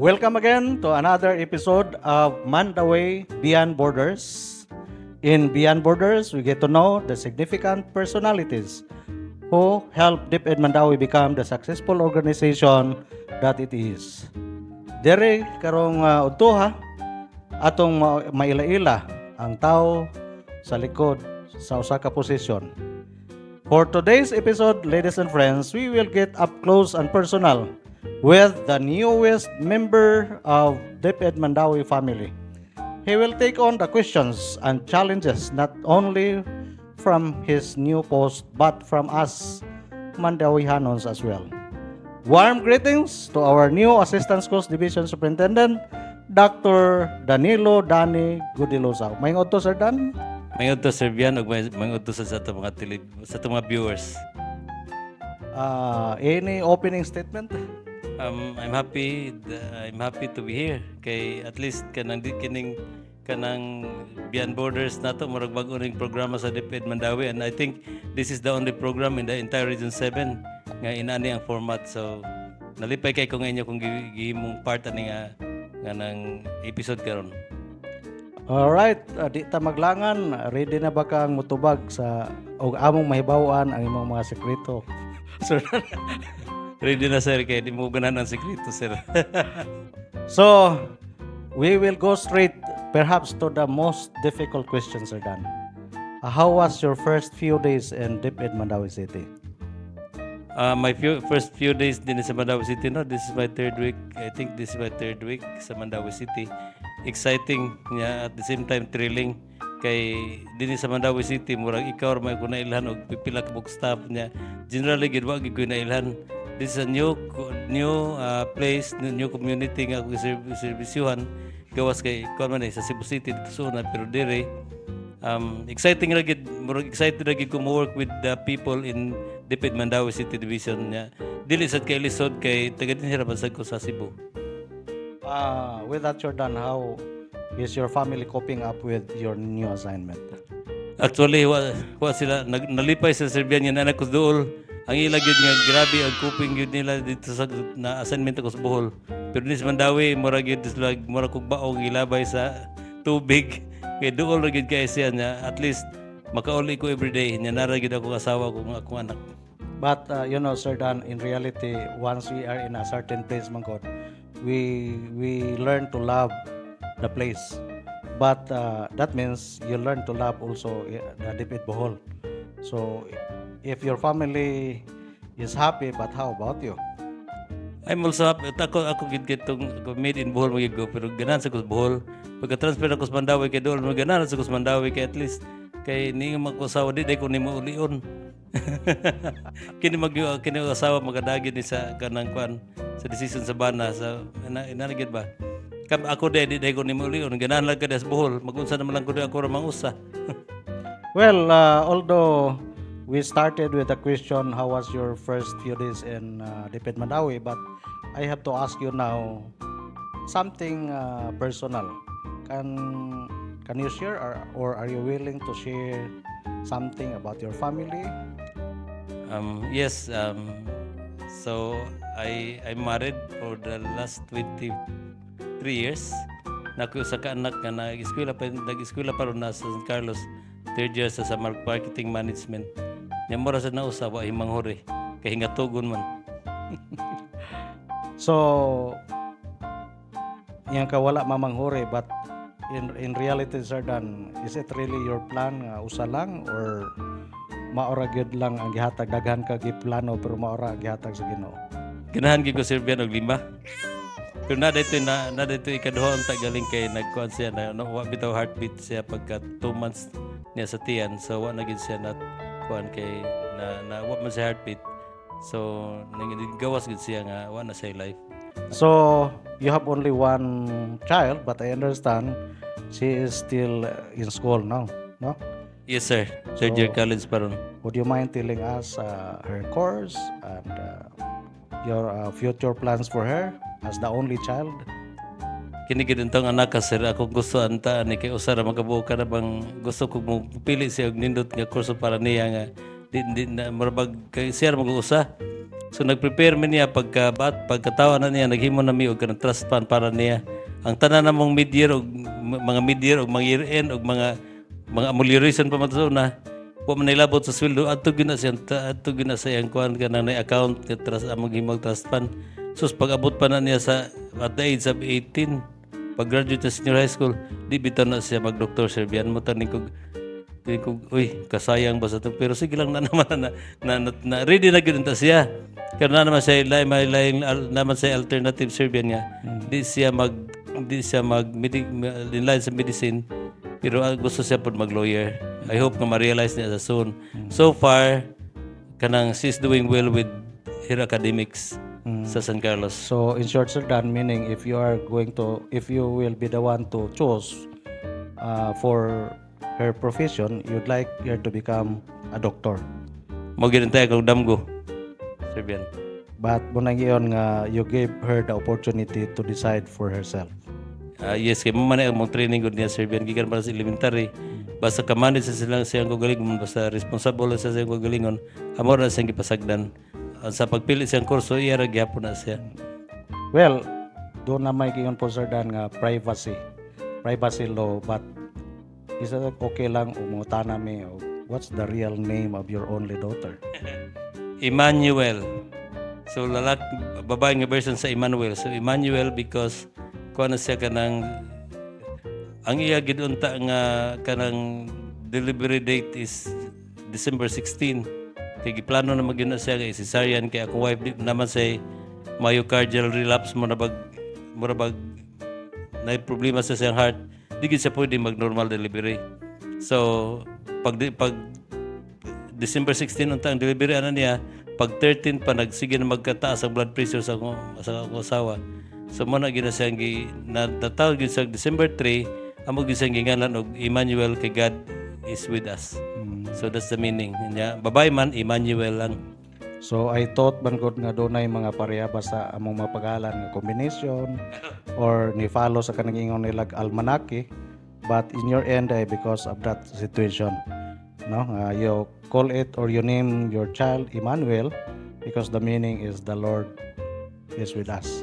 Welcome again to another episode of Mandaway Beyond Borders. In Beyond Borders, we get to know the significant personalities who helped DepEd Mandawi become the successful organization that it is. Dere karong udtoha atong maila-ila ang tao sa likod sa usa ka posisyon. For today's episode, ladies and friends, we will get up close and personal with the newest member of DepEd Mandawi family. He will take on the questions and challenges not only from his new post but from us Mandawihanos as well. Warm greetings to our new Assistant Schools Division Superintendent, Dr. Danilo Dani Gudilosaw. May to, Sir Dan? Mayroon to Sir Bian o mayroon to sa itong mga viewers. Any opening statement? I'm happy to be here. Kay at least kanang Beyond Borders nato murag bag-o ning programa sa DepEd Mandawi, and I think this is the only program in the entire Region 7 nga inani ang format. So nalipay kay ko ngayon kung gihimong part ani nga nang episode karon. Alright, di ta maglangan, ready na ba kang mutubag sa og among mahibaw-an ang imong mga sekreto? Sir. Ready na sir kay di mo ganan ang sekreto sir. So, we will go straight perhaps to the most difficult question, Sir Dan. How was your first few days in DepEd Mandawi City? My first few days din sa Mandawi City, no? This is my third week. I think this is my third week sa Mandawi City. Exciting niya, at the same time thrilling. Kay din sa Mandawi City, murag ikaw may kunailhan o pipila ka book staff niya. Generally, gidwa gid ko nailhan. This is a new place, new community nga ako servisyuhan. Gawas kay kuan man sa Cebu City dito sa una, pero dire exciting ra gid, murag excited ra gid ko mo work with the people in DepEd Mandawi City Division niya. Dili sad kay lisod kay taga din sila basag ko sa Cebu. With that, Sir Dan, how is your family coping up with your new assignment? Actually, wa sila nalipay sa Serbian yan anak ko dool. Ang ila gyud nga grabe ang coping gyud nila dito sa na assignment ko sa Bohol. Pero ni sa Mandawi mura gyud sila mura kog baong ilabay sa tubig. Kay dool ra gyud kay siya niya at least makauli ko everyday nya nara gyud ako asawa ko nga akong anak. But Sir Dan, in reality, once we are in a certain place, Mangkot, we learn to love the place. But that means you learn to love also the DepEd Bohol. So if your family is happy, but how about you? I'm also happy. Ako gid kitong made in Bohol magig go pero ganan sa kus Bohol. Pagka-transfer ako sa Mandawi kay dool mo ganan sa kus Mandawi kay at least kay ni magkusawa di ko nimo ulion. kini asawa magadagi ni sa kanang kwan sa decision sa bana sa inanagid ba. Kam ako di ko nimo ulion ganan lang kada sa Bohol magunsa naman lang ko ako ra mangusa. Well, although we started with the question, how was your first few days in DepEd Mandawi? But I have to ask you now something personal. Can you share or are you willing to share something about your family? Yes. So I'm married for the last 23 years. Naku sa kaanak nga nag-eskwela pa ron na sa San Carlos. Third year sa marketing management. Nya mura sa nausawa himang hori kay hingatugon man. So yang kawala mamanghuri, but in reality, Sir Dan, is it really your plan usa lang or maora gyud lang ang gihatag daghan ka giplano pero maora gihatag sa Ginoo? Ganahan gid ko Serbian og 5. Pero na dito ikaduha ang tagaling kay nagkuan siya na wa bitaw heartbeat siya pagka 2 months niya sa tiyan. So wa na gid siya na kuan kay na wa man siya heartbeat. So gawas gid siya nga wa na siya life. So you have only one child, but I understand she is still in school now, no? Yes sir. Third year college pa ron. Would you mind telling us her course and your future plans for her as the only child? Kini gid intong anak ka sir ako gusto anta ni kay usa ra magabuo ka na bang gusto ko mo pili siya og nindot nga kurso para niya nga di na marabag kay siya mag-usa So nag-prepare man niya pagkatawa na niya naghimo na mi og kanang trust fund para niya. Ang tanan namong mid-year og mga year-end og mga amelioration pa man na wa man nilabot sa sweldo adto gina sa iyang kuan kanang na account ka trust among himog trust fund. Sus pag-abot pa na niya sa at the age of 18 pag-graduate sa senior high school di bitaw na siya mag-doktor sir biyan mo taning kog uy, kasayang ba sa ito? Pero sige lang na naman na ready na ganoon ta siya. Kaya na naman siya may naman siya alternative Serbian niya. Di siya inline sa medicine pero gusto siya pod mag-lawyer. I hope na ma-realize niya sa soon. So far, kanang she's doing well with her academics sa San Carlos. So in short, Sir Dan, meaning if you will be the one to choose for her profession, you'd like her to become a doctor. Maginantay kong damgo. Serbian. But muna ngayon nga you gave her the opportunity to decide for herself. Yes, kaya mo man ang training ko niya Serbian gikan para sa elementary. Basta kamanid sa siyang kagalingon, basta responsible sa siyang kagalingon, amor na siyang gipasagdan. Sa pagpili siyang kurso, iyara gyapon na siya. Well, doon na may giyon po Sir Dan nga privacy law, but is it okay lang umuta nami what's the real name of your only daughter? Emmanuel. So babae nga version sa Emmanuel. So Emmanuel because kuha na siya kanang ang iya gidunta nga kanang delivery date is December 16. Kaya giplano na magyuna siya kay cesarean kay akong wife di naman say myocardial relapse mo na bag na problema sa siyang heart. Di gid siya pwede mag-normal delivery. So, pag December 16 unta ang delivery ana niya, pag 13 pa nagsige na magkataas ang blood pressure sa akong asawa. So mo na gina siyang natawag gid sa December 3, amo gid siyang gingalan og Emmanuel kay God is with us. So that's the meaning niya. Babae man Emmanuel lang. So I thought bangkod nga dunay mga pareha basta among mapagalan nga combination or ni follow sa kanang ingon nilag almanaki, but in your end because of that situation, no, you call it or you name your child Emmanuel because the meaning is the Lord is with us.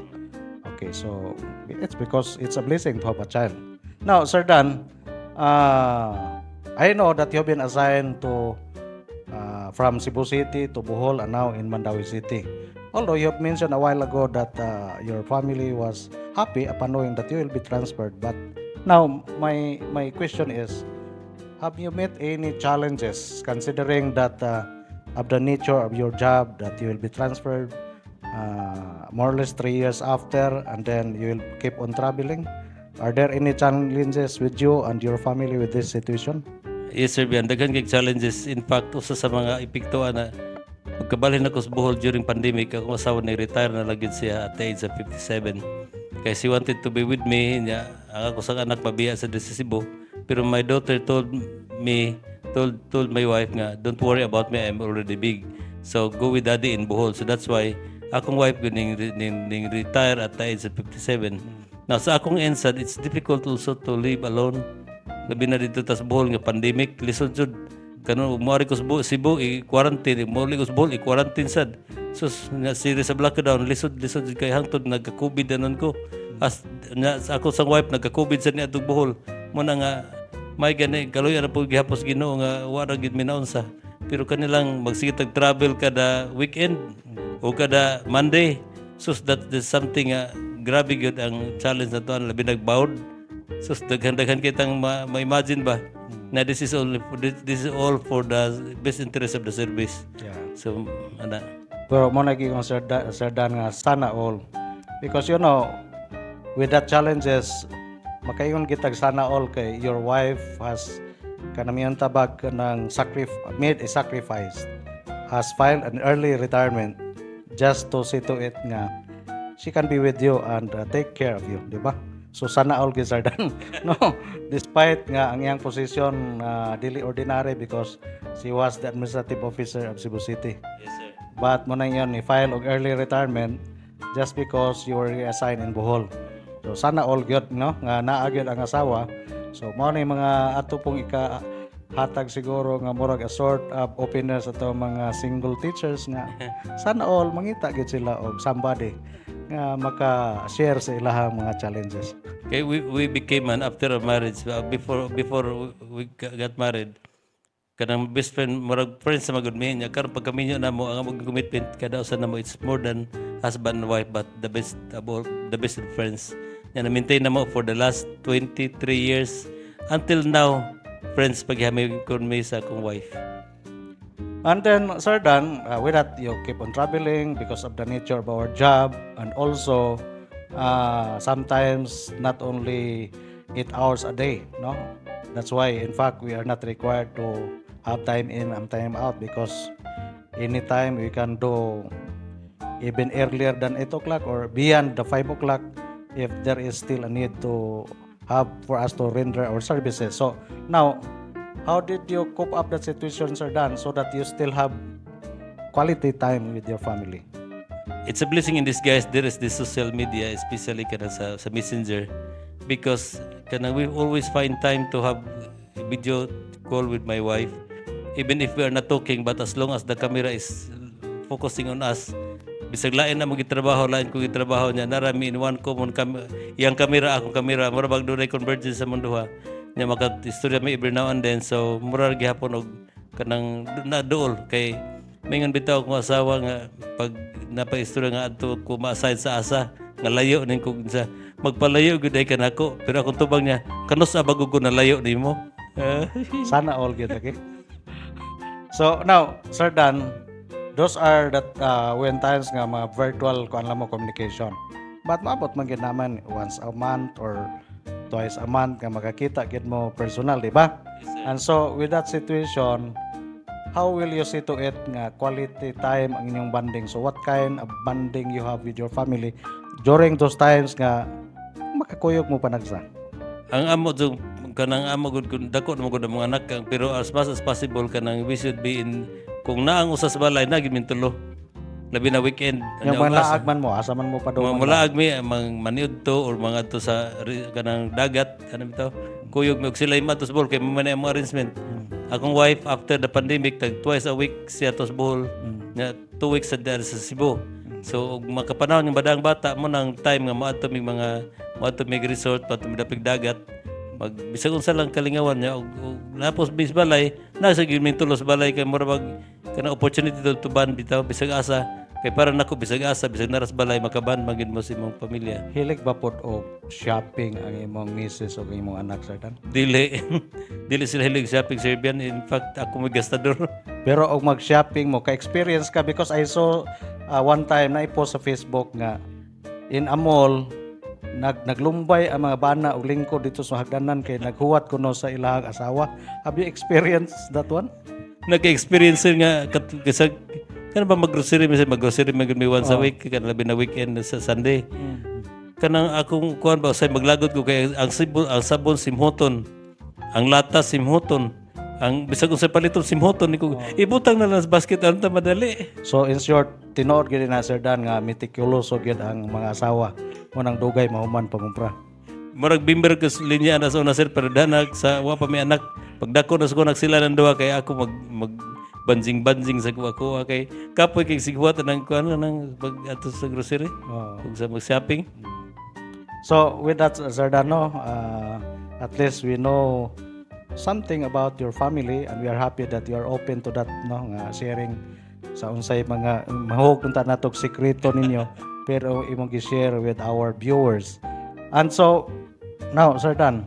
Okay, so it's because it's a blessing to have a child. Now, Sir Dan, I know that you've been assigned to from Cebu City to Bohol and now in Mandawi City. Although you have mentioned a while ago that your family was happy upon knowing that you will be transferred, but now my question is, have you met any challenges considering that of the nature of your job that you will be transferred more or less 3 years after and then you will keep on traveling? Are there any challenges with you and your family with this situation? Yes, sir, biyan. Daghan kay challenges. In fact, usa sa mga epektuan na pagkabalhin ako sa Bohol during pandemic, akong asawa na-retire na lagid siya at the age of 57. Kaya she wanted to be with me. Ang ako sa anak pabiya sa Cebu. Pero my daughter told my wife nga, don't worry about me, I'm already big. So go with daddy in Bohol. So that's why akong wife ning retire at the age of 57. Now sa akong ensad, it's difficult also to live alone. Labi na dito tas Bohol nga pandemic, lisod jud. Kanon moari ko sa Cebu i-quarantine, moari ko sa Bohol i-quarantine sad. So na series sa lockdown, lisod kay hangtod nagka-COVID anon ko. As ako sa wife nagka-COVID sad ni atong Bohol. Mo na nga may gani kaloy na po gihapos Ginoo nga wala gid minaunsa. Pero kanilang magsige travel kada weekend o kada Monday. So that is something grabe gyud ang challenge na to labi nagbawd. So daghan kitang ma-imagine ba na this is all for the best interest of the service. Yeah. So ana. Pero mo naging Sir Dan nga sana all. Because you know, with that challenges, makaingon kitag sana all kay your wife has kanamiyon tabag ng made a sacrifice, has filed an early retirement just to see to it nga she can be with you and take care of you, di ba? So sana all gid Sir Dan. No, despite nga ang iyang position dili ordinary because she was the administrative officer of Cebu City. Yes sir. But mo nang yon i-file og early retirement just because you were reassigned in Bohol. So sana all gyud no nga naa gyud ang asawa. So mao ni mga ato pong hatag siguro nga murag a sort of openness ato mga single teachers nga sana all mangita gid sila og somebody nga maka-share sa ilahang mga challenges. Okay, we became man after our marriage. Before we got married, kanang best friend, murag friends sa magud mi nya karon pag kami na mo ang among commitment kada usa na mo, it's more than husband and wife, but the best of friends. Yan na maintain na mo for the last 23 years until now, friends paghami kon mi sa akong wife. And then, Sir Dan, with that, you keep on traveling because of the nature of our job, and also sometimes not only 8 hours a day, no? That's why, in fact, we are not required to have time in and time out because anytime we can do even earlier than 8 o'clock or beyond the 5 o'clock if there is still a need to have for us to render our services. So now, how did you cope up that situation, Sir Dan, so that you still have quality time with your family? It's a blessing in disguise. There is this social media, especially kana sa Messenger, because kana we always find time to have a video call with my wife, even if we are not talking. But as long as the camera is focusing on us, bisag lain na magitrabaho, lain ko gitrabaho niya, narami in one common iyang kamera, akong kamera, mura bag dunay convergence sa munduha. Nya maka-istorya mi every now and then, so mura gihapon og kanang naduol kay mingon bitaw akong asawa nga pag napaistorya nga adto ko ma-aside sa asa nga layo ning kog sa magpalayo gud ay kanako, pero akong tubang niya kanus abag ko na layo nimo. Sana all good, okay? So now, Sir Dan, those are that when times nga mga virtual kuan lang mo communication. But maabot man gid naman once a month or twice a month nga makakita gid mo personal, di ba? And so with that situation, how will you see to it nga quality time ang inyong bonding? So what kind of bonding you have with your family during those times nga makakuyog mo panagsa? Ang amo jung kanang amo gud kun dako mo gud ang mga anak kang, pero as much as possible kanang we should be in kung naang usas balay na gid mintulo. Labi na weekend. Yung mga laag man mo, asa man mo pa doon. Mula agmi mang maniud to or mga to sa kanang dagat ano bitaw. Kuyog mi og sila imatos bol kay man ang mga arrangement. Akong wife after the pandemic tag twice a week siya tos Bohol. Nga 2 weeks sa Cebu. So og makapanahon yung badang bata mo nang time nga moadto mig resort pato mi dapig dagat. Bisag unsa lang kalingawan niya og napos bis balay nasa gyud mi tulos balay kay mura bag kana opportunity to ban bitaw bisag asa kay para nako bisag asa bisag naras balay makaban magid mo sa imong pamilya. Hilig ba pod og shopping ang imong misis o imong anak, Sir Dan? Dili dili sila hilig shopping, Serbian. In fact ako may gastador. Pero og mag-shopping mo ka-experience ka because I saw one time na i-post sa Facebook nga in a mall naglumbay ang mga bana og lingkod dito sa hagdanan kay naghuwat kuno sa ilahang asawa. Have you experienced that one? Nagka-experience nga kasag kana ba mag-grocery magud mi once a week kana labi na weekend sa Sunday. Kanang akong kuan ba say maglagot ko kay ang sabon simhoton, ang lata simhoton, ang bisag sa paliton simhoton niko ibutang na lang sa basket anta madali. So in short, tinuod gid na Sir Dan nga meticulous gid ang mga asawa mo nang dugay mahuman pangumpra. Murag bimber kas linya na sa una sir, pero danak sa wa pa may anak pagdako na ko sila ng duha kay ako mag banjing sa kuha kay kapoy kay sigwat nang kuan nang pag ato sa grocery ug sa mag-shopping. So with that, Sir Dan, no, at least we know something about your family and we are happy that you are open to that, no, nga sharing sa unsay mga mahug unta natog sekreto ninyo pero imong gi-share with our viewers. And so now, Sir Dan,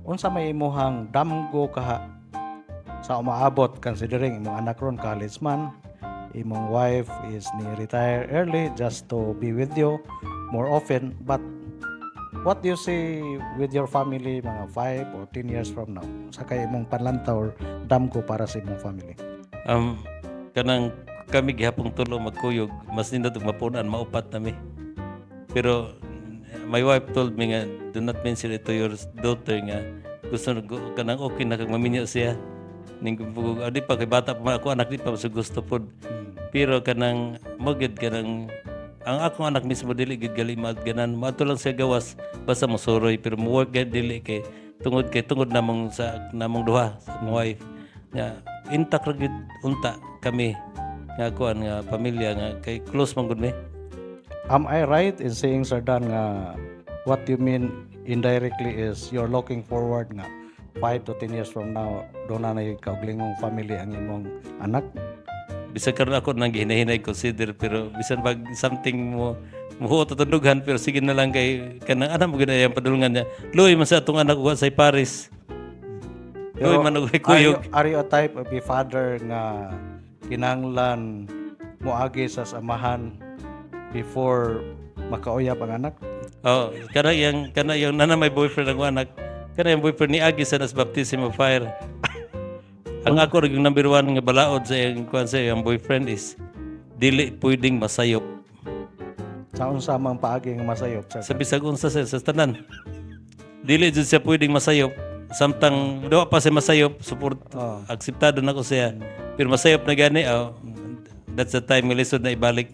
unsa may imuhang damgo kaha sa umaabot considering imong anak ron college man, imong wife is ni retire early just to be with you more often, but what do you see with your family mga 5 or 10 years from now? Sa kay imong panlanta or damgo para sa imong family? Kanang kami gihapong tulo magkuyog, mas nindot og mapunan maupat nami. Pero my wife told me nga do not mention it to your daughter nga gusto kanang okay na kag maminyo siya. Ning adi pa kay bata pa ako anak di pa so gusto pod. Pero kanang mogid kanang ang akong anak mismo dili gid gali maad ganan. Maadto lang siya gawas basta mosuroy pero mo work gid dili kay tungod namong duha sa akong wife. Nya intact ra gyud unta kami nga kuan nga pamilya nga kay close man gud mi. Am I right in saying, Sir Dan, nga what you mean indirectly is you're looking forward nga 5 to 10 years from now, doon na yung kauglingong family ang imong anak? Bisan karon ako nang hinahinay consider pero bisan pag something mo tutundugan pero sige na lang kay kanang anak mo gid ang padulungan niya. Luoy man sa atong anak uwa sa Paris. Luoy man og kuyog. Are you a type of a father nga kinahanglan moagi sa samahan before makauyab ang anak? Oh, kana yang nana may boyfriend ang anak. Kana yung boyfriend ni Agi sa nas baptism of fire. Ang ako rin yung number 1 nga balaod sa yung kuan sa yung boyfriend is dili pwedeng masayop. Sa unsa mang paagi nga masayop Sa bisag unsa sa tanan. Dili jud siya pwedeng masayop. Samtang dawa pa siya masayop, support akseptado na ko siya. Pero masayop na gani, that's the time milisod na ibalik.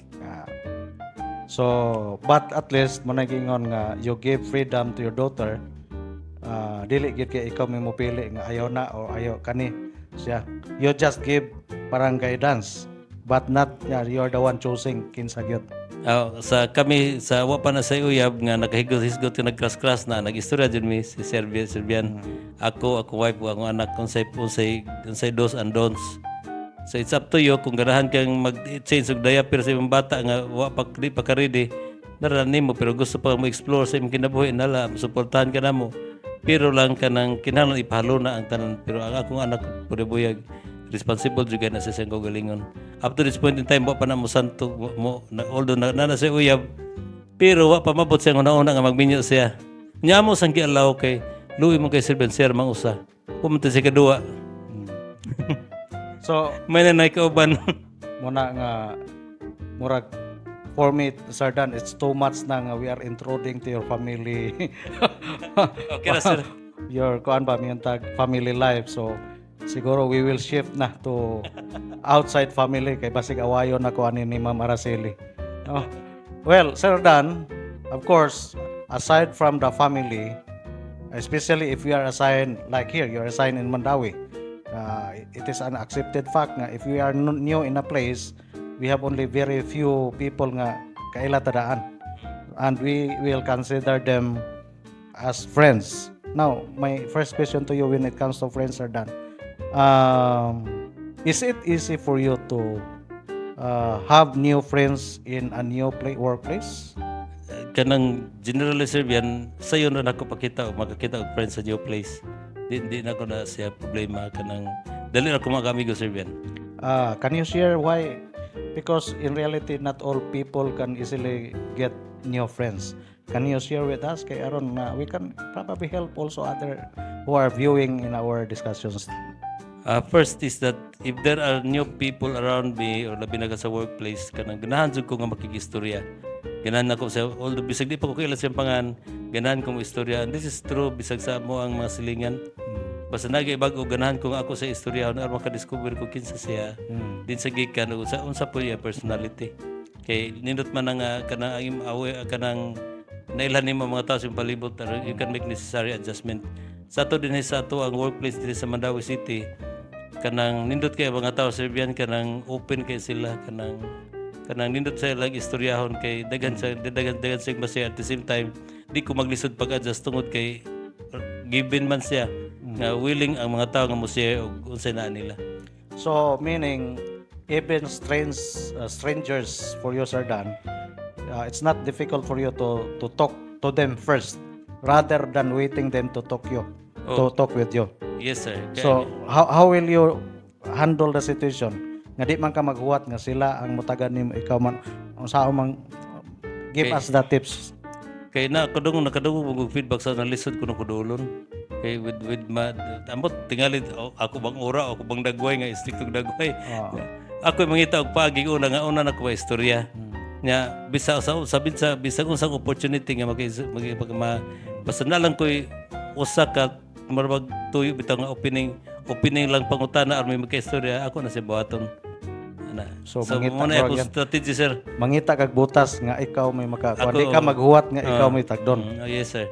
So, but at least managingon nga you give freedom to your daughter. Dili gid kay ikaw may mopili nga ayaw na o ayaw kani siya. You just give parang guidance, but not you're the one choosing kinsa gyud. Sa kami sa wa pa na sa uyab nga nakahigot-higot nga nagkras-kras na nagistorya jud mi si Serbian. Ako wife ko akong anak kung say dos and don'ts. So it's up to you kung ganahan kang mag-change og diaper sa imong bata nga wa pa di pa ka ready. Narani mo pero gusto pa mo explore sa imong kinabuhi nala suportahan ka namo. Pero lang kanang kinahanglan ipahalo na ang tanan pero ang akong anak pud buyag responsible jud na sa siyang kaugalingon. Up to this point in time wa pa na mo santo mo although na sa uyab pero wa pa mabot siya una nga magminyo siya. Nya mo sang gialaw kay luwi mo kay Serbian sir mang usa. Pumunta si kadua. So, may nanay kauban. muna nga murag for me, Sir Dan, it's too much na nga we are intruding to your family. Okay na sir. Your kuan ba yung tag family life. So siguro we will shift na to outside family kay basig awayon na kuan ni Ma'am Araceli. No? Well, Sir Dan, of course, aside from the family, especially if we are assigned like here, you're assigned in Mandawi. It is an accepted fact nga if we are new in a place, we have only very few people nga kaila tadaan, and we will consider them as friends. Now, my first question to you when it comes to friends, Sir Dan, is it easy for you to have new friends in a new workplace? Kanang generally Serbian sayo na nako pakita o makakita og friends sa new place. Di na ko na siya problema kanang dali na ko mga amigo Serbian. Can you share why? Because in reality, not all people can easily get new friends. Can you share with us? Kay aron we can probably help also other who are viewing in our discussions. First is that if there are new people around me or labi na sa workplace kanang ganahan jud ko nga makigistorya. Ganahan ako sa although bisag di pa ko kilala siyang pangan, ganahan ko mo istorya. And this is true bisag sa mo ang mga silingan. Basta nagaibago ganahan ko nga ako sa istorya na aron maka-discover ko kinsa siya. Din sa gikan unsa po iya personality. Kay nindot man nga kanang kanang nailhan ni mga tao sa palibot you can make necessary adjustment. Sa to din sa ato ang workplace diri sa Mandawi City kanang nindot kay mga tao Serbian kanang open kay sila kanang nindot sa lang istoryahon kay dagan sa masaya at the same time di ko maglisod pag-adjust tungod kay given man siya nga willing ang mga tao nga musaya og unsay naa nila. So meaning even strangers for you, Sir Dan, it's not difficult for you to talk to them first rather than waiting them to talk with you. Yes sir. So how will you handle the situation? Nga di man ka maghuwat nga sila ang mutagan nimo ikaw man unsa man give us the tips. Kay nakadungog og feedback sa nalisod kuno kudulon. Kay with ambot tingali ako bang ora ako bang dagway nga istriktong dagway. Ako mangita og paagi una na ko istorya. Nya bisa sa bisag unsang opportunity nga basta na lang koy usa ka marabag tuyo bitaw nga opening lang pangutana aron may magka-istorya ako na si buhaton. So muna ako strategy sir. Mangita kag butas nga ikaw may makakuan, di ka maghuwat nga ikaw may tagdon. Yes sir.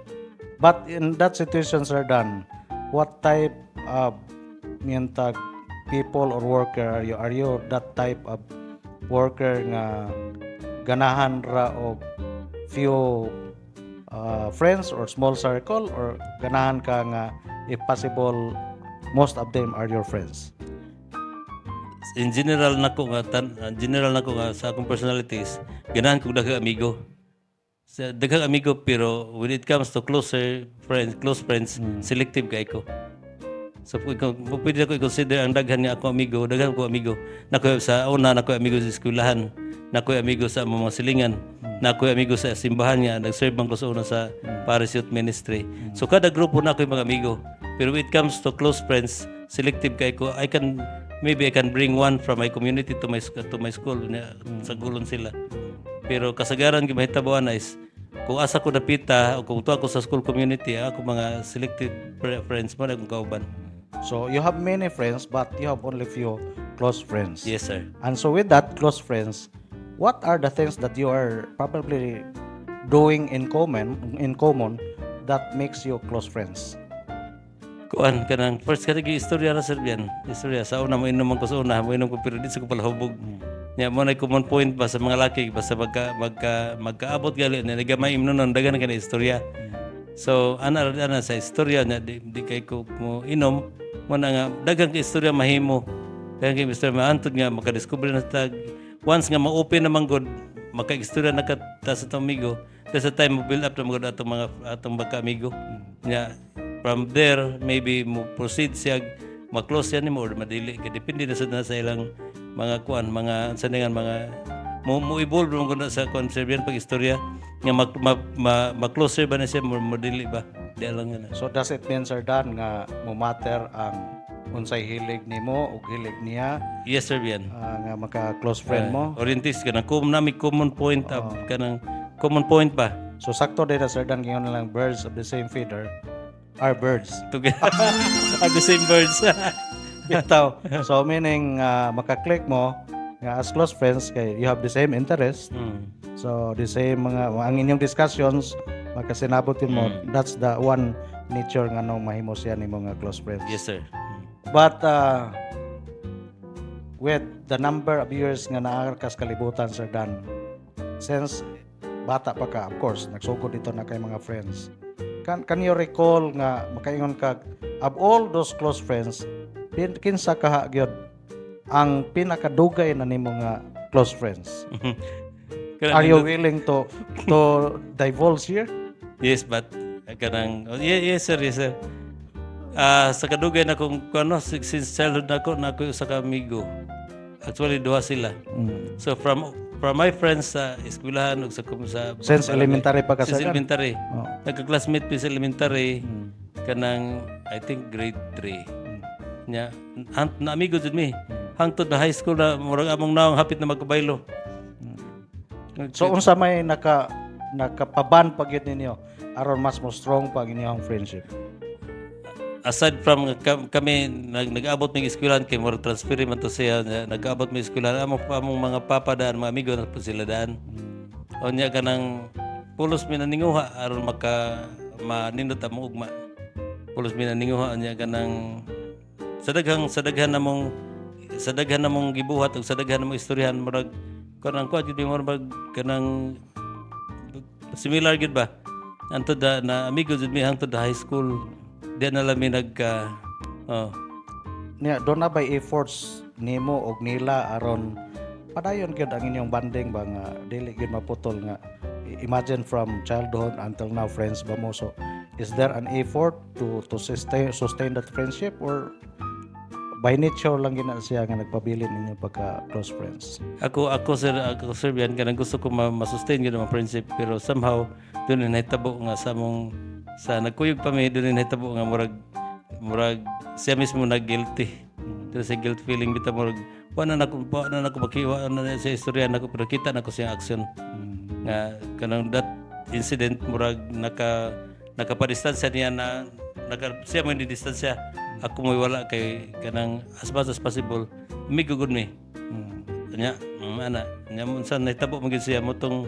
But in that situation, Sir Dan, what type of miyantag people or worker are you? Are you that type of worker nga ganahan ra og few friends or small circle, or ganahan ka nga if possible most of them are your friends? In general nako nga sa akong personalities, ganahan ko daghang amigo. Sa daghang amigo, pero when it comes to close friends, selective kay ko. So kung pwede ko i-consider ang daghan nga ako amigo, daghan ko amigo. Nako sa una, nako amigo sa eskwelahan, nako amigo sa mga silingan, nako amigo sa simbahan nga nag-serve man ko sa una sa Paris Youth Ministry. So kada grupo na ako mga amigo. Pero when it comes to close friends, selective kay ko. Maybe I can bring one from my community to my school sa gulon sila. Pero kasagaran gimahitabuan is kung asa ko napita o kung tuwa ko sa school community, ako mga selective friends mo na akong kauban. So you have many friends but you have only few close friends. Yes, sir. And so with that close friends, what are the things that you are probably doing in common that makes you close friends? Kuan kanang first kanang istorya ra sir yan. Istorya sa una mo inom ko sa una, mo inom ko pero di sa ko pala hubog. Nya mo na common point ba sa mga laki basta magkaabot gali na nagamay imnon dagan kana istorya. So ana sa istorya nya di kay ko mo inom mo na nga dagang ka istorya mahimo. Dagang ka istorya maantod nga makadiscover na tag once nga ma-open naman god maka-istorya na ka sa amigo. There's a time mo build up na mga atong magka-amigo. Nya from there, maybe mo proceed siya, ma-close siya ni mo or madili. Kaya depende na sa ilang mga kuan, mga saningan, mga mo evolve mo guna sa conservative pag-istorya nga ma-close ba na siya, madili ba? Di lang yan. So does it mean, Sir Dan, nga mo matter ang unsay hilig nimo o hilig niya Yes, sir, yan. nga maka-close friend mo? Orientis ka na, common point common point ba? So sakto din na, Sir Dan, ngayon na lang birds of the same feather are birds. Together. Are the same birds. Bitaw. So meaning maka-click mo nga as close friends kay you have the same interest. So the same mga ang inyong discussions makasinabotin mo, that's the one nature nga nung mahimo siya ni mga close friends. Yes, sir. But with the number of years nga naa ka sa kalibutan, Sir Dan, since bata pa ka, of course nagsugod dito na kay mga friends, can you recall nga makaingon ka of all those close friends, kinsa kaha gyud ang pinakadugay na nimo nga close friends? Are you willing to divulge here? Yes, but yes, sir. Sa kadugay na kung ano, since childhood na ako sa amigo. Actually, duha sila. So from my friends sa eskwelahan ug sa Since elementary pa ka, since Sir Dan? elementary. Nagka-classmate pa sa elementary kanang I think grade 3. Nya na amigo jud mi. Hangtod na high school na murag among naong hapit na magkabaylo. So unsa may nakapaban pa gyud ninyo aron mas mo strong pa ang inyong friendship? Aside from kami nag-abot ng eskwelahan kay more transfer man to siya, nag-abot mo eskwelahan among mga papa daan, mga amigo na po sila daan. O niya kanang pulos mi naninguha aron manindot among ugma. Pulos mi naninguha niya kanang sa daghan namong gibuhat ug sa daghan namong istoryahan murag kanang kuat gyud mo kanang similar gyud ba. Antod na amigo jud mi hangtod high school. Di na lang Niya, doon na by efforts nimo og nila aron padayon gyud ang inyong banding ba nga dili gyud maputol nga imagine from childhood until now friends ba mo. So is there an effort to sustain that friendship, or by nature lang gina siya nga nagpabilin ninyo pagka close friends? Ako sir yan kanang gusto ko ma-sustain gyud ang friendship, pero somehow doon na nahitabo nga sa nagkuyog pa may doon nahitabo nga murag siya mismo nag-guilty. Pero sa guilt feeling bitaw murag wala na ako makiwa na sa istorya nako, pero kita na ko siyang action. Nga kanang that incident murag nakapadistansya niya na siya mo distansya. Ako mo wala kay kanang as much as possible amigo gud mi. Nya nya munsan nahitabo mo gid siya mo tong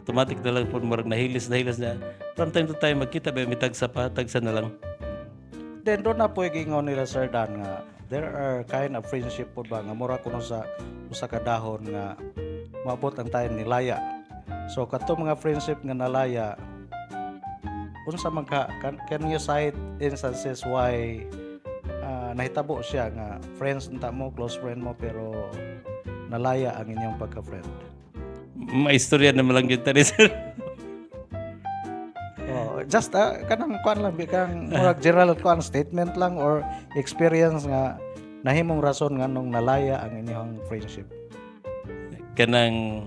automatic na lang po murag nahilis na from time to time magkita ba mitagsa na lang. Then doon na po gingon nila Sir Dan nga there are kind of friendship po ba nga mura kuno sa usa ka dahon nga maabot ang tayo nilaya. So kato mga friendship nga nalaya unsa man can you cite instances why nahitabo siya nga friends nta mo, close friend mo pero nalaya ang inyong pagka-friend? Maistorya na lang yun tani, sir. Oh, just kanang kuan lang bikang murag general kuan statement lang or experience nga nahimong rason nga nung nalaya ang inyong friendship. Kanang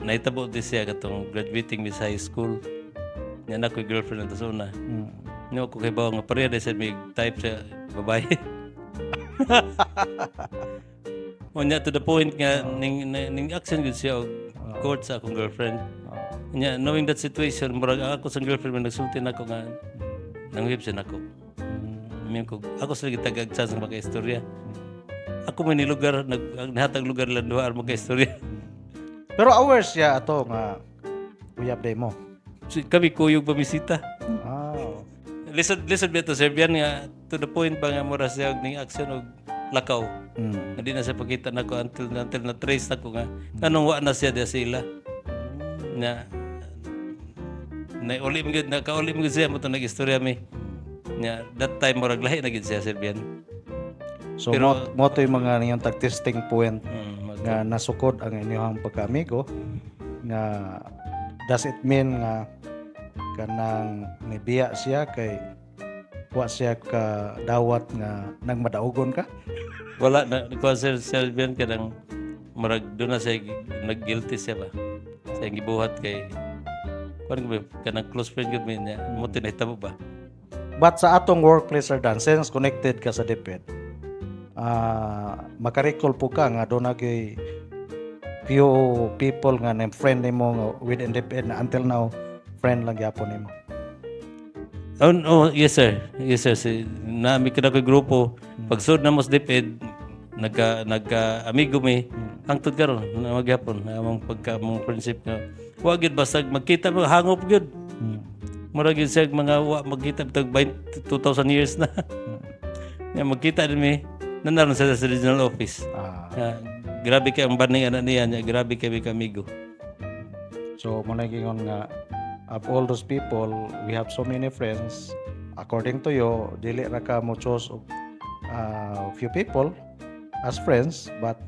naitabo din siya katong graduating mi sa high school. Yan ako yung girlfriend na sa una. Nga ako kay bawa nga pareha na siya may type sa babae. Nya to the point nga ning action gud siya og court sa akong girlfriend. Nya knowing that situation murag ako sa girlfriend man nagsulti nako nga nanguhip siya nako. Ko ako sa gitagag chance nga maka-istorya. Ako man ni lugar naghatag lugar lang duha ang maka-istorya. Pero aware siya ato nga uyab day mo. Kami kuyog pamisita. Oh. Listen bito Serbian nga to the point ba nga mura siya og ning action og lakaw. Nga di na siya pakita nako until na trace nako nga anong wa na siya dia sila. Na uli mo gud nakauli mo gud siya mo to nag-istorya mi. Nya that time murag lahi na gid siya Serbian. So pero, mo to yung mga niyong tag-testing point nga nasukod ang inyong pagka-amigo nga does it mean nga kanang nibiya siya kay wa siya ka dawat nga nang madaugon ka? Wala na ko Serbian kanang murag do na siya nag-guilty siya ba. Sa gibuhat kay kanang close friend gud mi niya mo tinahitabo ba. But sa atong workplace Sir Dan, since connected ka sa DepEd, makarecall po ka nga doon nagay few people nga na friend nimo within DepEd na until now friend lang gyapon nimo. Oh, yes sir. Yes sir. Nami kada ko grupo pagsud na mo sa DepEd nagka amigo mi hangtod karon na magyapon among mong friendship nga wa gyud basta magkita mo hangop gyud. Murag yun siya mga magkita tag 2000 years na. Nga magkita din mi nanaron sa regional office. Grabe kay ang baning anak niya, grabe kay amigo. So mo gingon nga of all those people, we have so many friends. According to you, dili ra ka mo choose few people as friends, but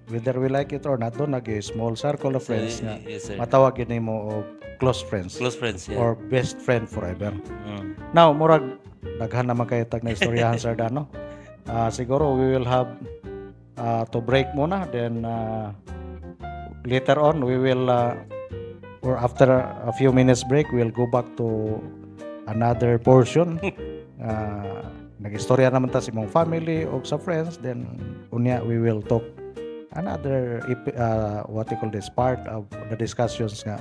whether we like it or not, doon small circle of friends nga yes, matawag yun mo og close friends. Close friends, yeah. Or best friend forever. Now, murag daghan naman kayo tag na istoryahan Sir Dan, no? Siguro we will have to break muna, then later on we will or after a few minutes break we'll go back to another portion. Nag-istorya naman ta sa imong family o sa friends, then unya we will talk another what you call this part of the discussions nga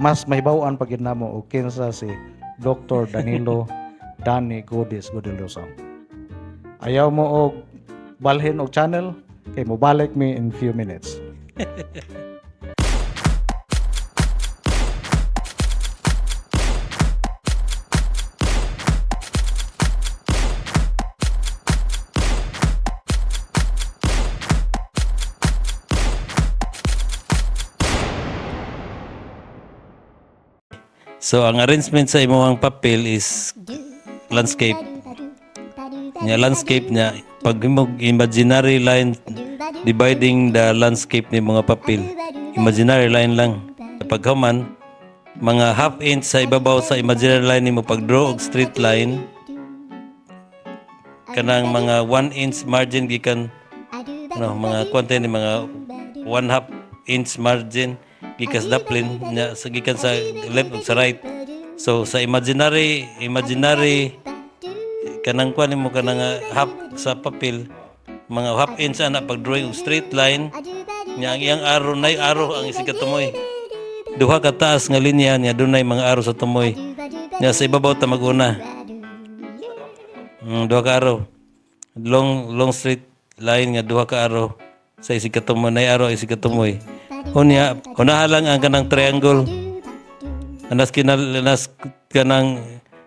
mas mahibaw-an pag namo og kinsa si Dr. Danilo Danny Godis Godilosong. Ayaw mo og balhin og channel kay mo balik mi in few minutes. So ang arrangement sa imong papel is landscape. Nya landscape nya pag imong imaginary line dividing the landscape ni mga papel. Imaginary line lang. Pag human mga half inch sa ibabaw sa imaginary line nimo pag draw og straight line kanang mga 1 inch margin gikan mga kwante ni mga 1/2 inch margin gikas daplin nya sa gikan sa left ug sa right. So sa imaginary kanang kuan nimo kanang half sa papel mga half inch ana pag drawing og straight line nya ang iyang arrow nay arrow ang isig katumoy. Duha ka taas nga linya nya dunay mga arrow sa tumoy. Nya sa ibabaw ta maguna. Duha ka arrow. Long straight line nga duha ka arrow sa isig katumoy nay arrow isig katumoy. Unya, unaha lang ang kanang triangle. Anas kanang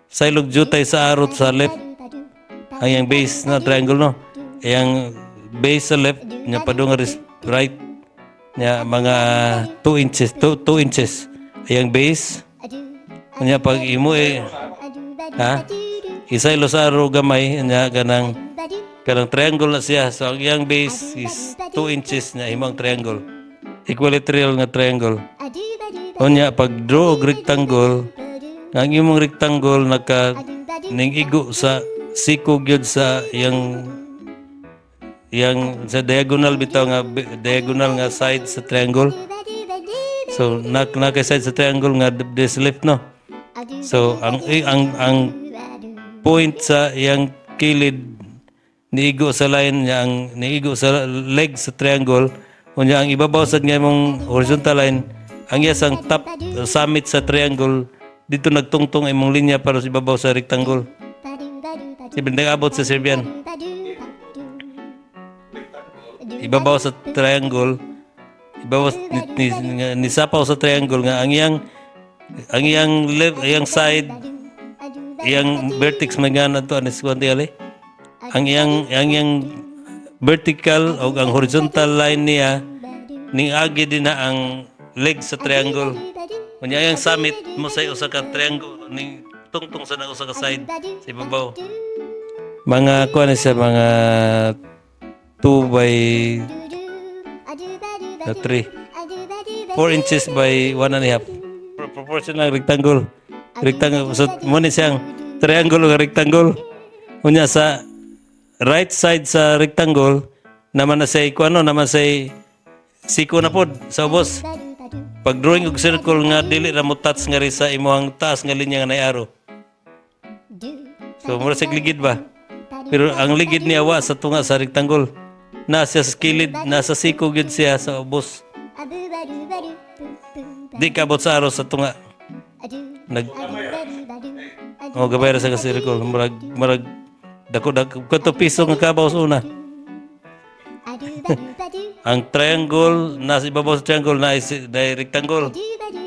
sailog jutay sa arot sa left. ang yang base na triangle no. Yang base sa left nya padung right nya mga 2 inches, 2 inches. Yang base nya pag imo ha? Isay lo sa aro gamay nya kanang triangle na siya. So ang yang base is 2 inches nya imong triangle. Equilateral nga triangle. Unya pag draw og rectangle, ang imong rectangle naka ning igo sa siko gyud sa yang sa diagonal bitaw nga diagonal nga side sa triangle. So naka side sa triangle nga this left no. So ang point sa yang kilid niigo sa line yang niigo sa leg sa triangle unya ang ibabaw sad nga imong horizontal line ang yasang top summit sa triangle dito nagtungtong imong linya para sa ibabaw sa rectangle. Sibil nag-abot sa Serbian. Ibabaw sa triangle, ibabaw ni sapaw sa triangle nga ang iyang side, iyang vertex man nga nato anis kuanti ali. Ang iyang vertical o ang horizontal line niya ning agi din na ang leg sa triangle. Unya yang summit mo sa usa ka triangle ning tungtong sa usa ka side sa ibabaw. Mga kuan sa mga 2 by 3 4 inches by 1.5 proportional rectangle so mo ni siyang triangle o rectangle. Unya sa right side sa rectangle naman na say kuano naman say siko na pod sa ubos. Pag drawing og circle nga dili ra mo touch nga ri sa imong taas nga linya nga nay arrow. So mura sa ligid ba? Pero ang ligid niya wa sa tunga sa rectangle. Nasa skilid, nasa siko gyud siya sa ubos. Di kabot sa arrow sa tunga. Gabay ra sa circle murag dako kanto piso nga kabaw sa una. Ang triangle nasa ibabaw sa triangle na rectangle.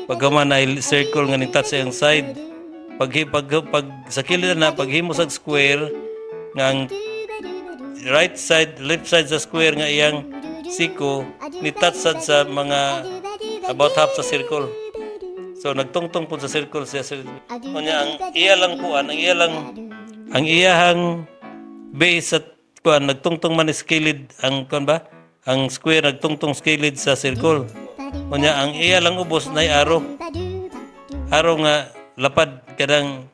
Pagkaman na circle nga ni touch ang side. Pag sa kilid na paghimo sa square nga ang right side, left side sa square nga iyang siko ni touch sad sa mga about half sa circle. So nagtungtong po sa circle siya. Unya ang iya lang kuan, ang iyahang base at kuan nagtungtong man is kilid ang kuan ba? Ang square nagtungtong skilid sa circle. Unya ang iya lang ubos nay arrow. Arrow nga lapad kadang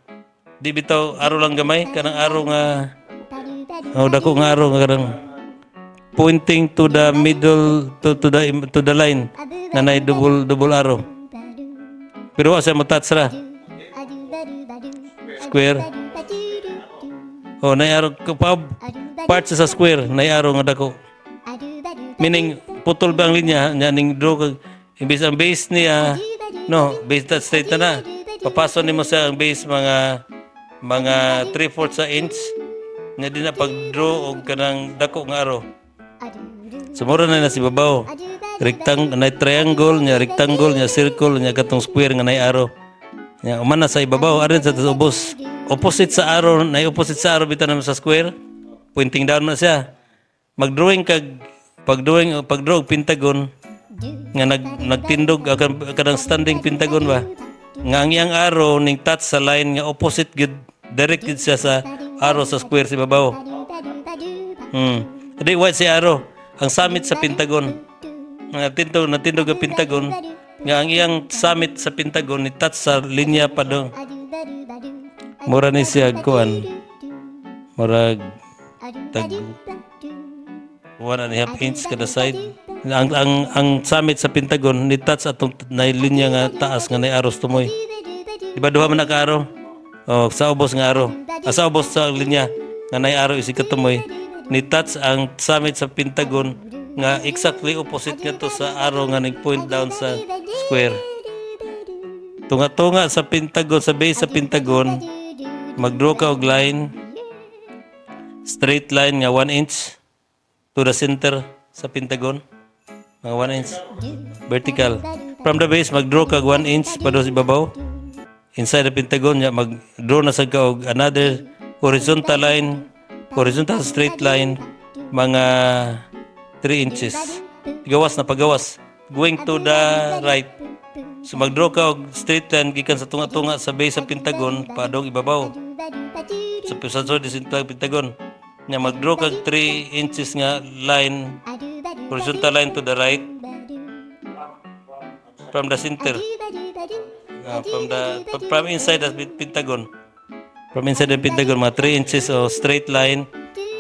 di bitaw arrow lang gamay kanang arrow nga dako nga arrow nga kadang pointing to the middle to the line na nay double arrow. Pero wa siya matouch ra. Square. Nay arrow part sa square nay arrow nga dako. Meaning putol ba ang linya nya ning draw kag imbis ang base niya base that straight na papasok nimo sa ang base mga 3/4 sa inch nya din na pag draw og kanang dako nga arrow. Sumuro na si babaw rectangle na triangle nya rectangle nya circle nya katong square nga nay arrow nya umana sa ibabaw aron sa ubos opposite sa arrow bitan na sa square pointing down na siya. Magdrawing kag pagdraw og pentagon nga nagtindog kanang standing pentagon ba nga ang iyang arrow ning touch sa line nga opposite gid direct gid siya sa arrow sa square si babaw. Adi white si arrow ang summit sa pentagon nga natindog ang pentagon nga ang iyang summit sa pentagon ni touch sa linya padong mura ni siya kuan murag tag 1.5 inch kada side. Ang summit sa pentagon ni touch atong nay linya nga taas nga nay arrow tumoy. Diba duha man ka arrow? Sa ubos nga arrow. Sa ubos sa linya nga nay arrow isi katumoy. Ni touch ang summit sa pentagon nga exactly opposite nga to sa arrow nga nag-point down sa square. Tunga-tunga sa pentagon, sa base sa pentagon, mag-draw ka og line, straight line nga 1 inch to the center sa pentagon, mga 1 inch vertical. From the base, mag-draw ka 1 inch pa sa ibabaw. Inside the pentagon, mag-draw na sa ka og another horizontal line horizontal straight line mga 3 inches. Gawas na pagawas. Going to the right. So mag-draw ka og straight line gikan sa tunga-tunga sa base sa pentagon padong ibabaw. Sa pisado di sa pentagon. Nya mag-draw ka 3 inches nga line, horizontal line to the right from the center. From inside the pentagon. From inside the pentagon mga 3 inches o straight line.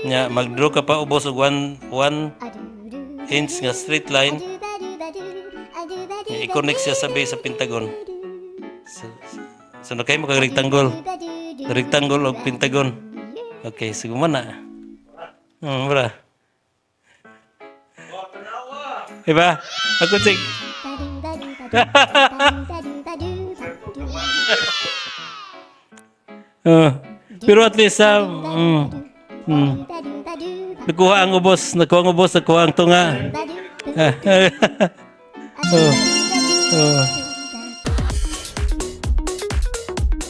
Nya mag-draw ka pa ubos og 1 inch nga straight line. I-connect siya sa base sa pentagon. So na kayo mga rectangle. Rectangle o pentagon. Okay, sige mo na. Bra. Iba? Ako sing. Pero at least nakuha ang ubos, nakuha ang tunga.